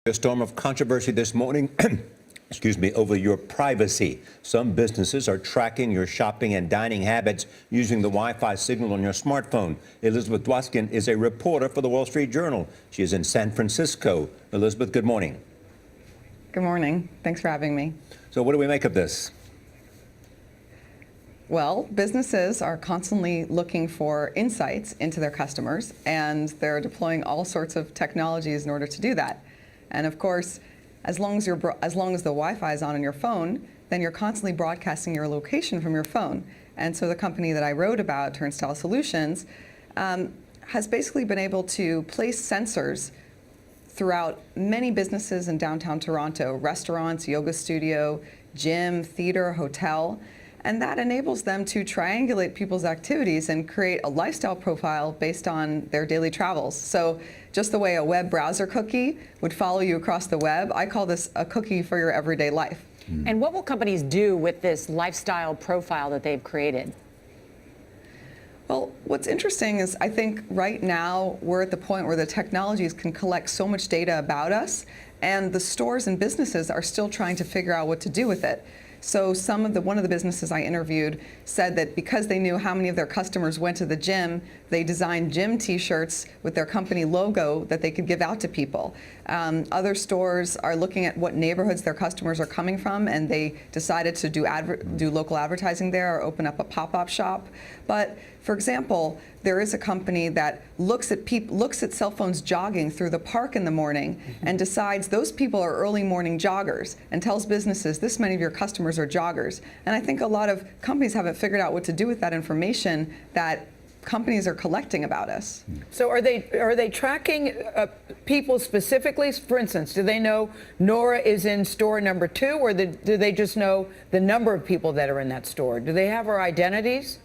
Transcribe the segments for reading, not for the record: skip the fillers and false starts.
A storm of controversy this morning, excuse me, over your privacy. Some businesses are tracking your shopping and dining habits using the Wi-Fi signal on your smartphone. Elizabeth Dwoskin is a reporter for the Wall Street Journal. She is in San Francisco. Elizabeth, good morning. Good morning. Thanks for having me. So what do we make of this? Well, businesses are constantly looking for insights into their customers, and they're deploying all sorts of technologies in order to do that. And of course, as long as the Wi-Fi is on your phone, then you're constantly broadcasting your location from your phone. And so the company that I wrote about, Turnstile Solutions, has basically been able to place sensors throughout many businesses in downtown Toronto: restaurants, yoga studio, gym, theater, hotel. And that enables them to triangulate people's activities and create a lifestyle profile based on their daily travels. So just the way a web browser cookie would follow you across the web, I call this a cookie for your everyday life. And what will companies do with this lifestyle profile that they've created? Well, what's interesting is I think right now we're at the point where the technologies can collect so much data about us, and the stores and businesses are still trying to figure out what to do with it. So one of the businesses I interviewed said that because they knew how many of their customers went to the gym, they designed gym T-shirts with their company logo that they could give out to people. Other stores are looking at what neighborhoods their customers are coming from, and they decided to do local advertising there or open up a pop-up shop. But for example, there is a company that looks at cell phones jogging through the park in the morning and decides those people are early morning joggers, and tells businesses this many of your customers are joggers. And I think a lot of companies haven't figured out what to do with that information that companies are collecting about us. So are they tracking people specifically? For instance, do they know Nora is in store number 2, or do they just know the number of people that are in that store? Do they have our identities?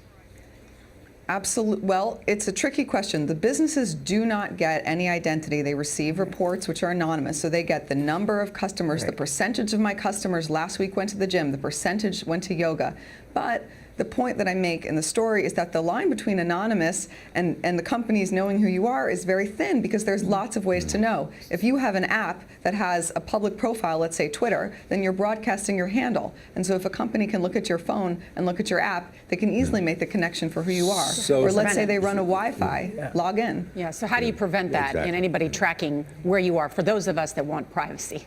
Absolutely. Well, it's a tricky question. The businesses do not get any identity. They receive reports which are anonymous. So they get the number of customers, the percentage of my customers last week went to the gym, the percentage went to yoga. But the point that I make in the story is that the line between anonymous and the companies knowing who you are is very thin, because there's lots of ways to know. If you have an app that has a public profile, let's say Twitter, then you're broadcasting your handle. And so if a company can look at your phone and look at your app, they can easily make the connection for who you are. Or let's say they run a Wi-Fi, log in. Yeah, so how do you prevent that in anybody tracking where you are, for those of us that want privacy?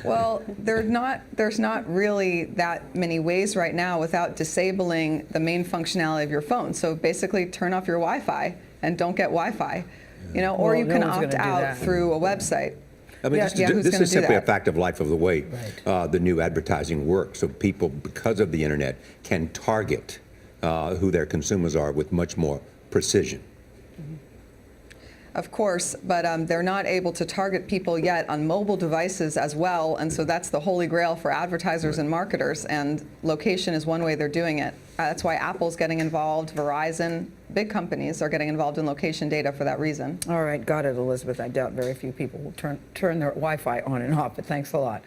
Well, there's not really that many ways right now without disabling the main functionality of your phone. So basically turn off your Wi-Fi and don't get Wi-Fi, or you can opt out through a website. I mean, this is simply a fact of life of the way the new advertising works. So people, because of the internet, can target who their consumers are with much more precision. Of course, but they're not able to target people yet on mobile devices as well, and so that's the holy grail for advertisers and marketers, and location is one way they're doing it. That's why Apple's getting involved, Verizon, big companies are getting involved in location data for that reason. All right, got it, Elizabeth. I doubt very few people will turn their Wi-Fi on and off, but thanks a lot.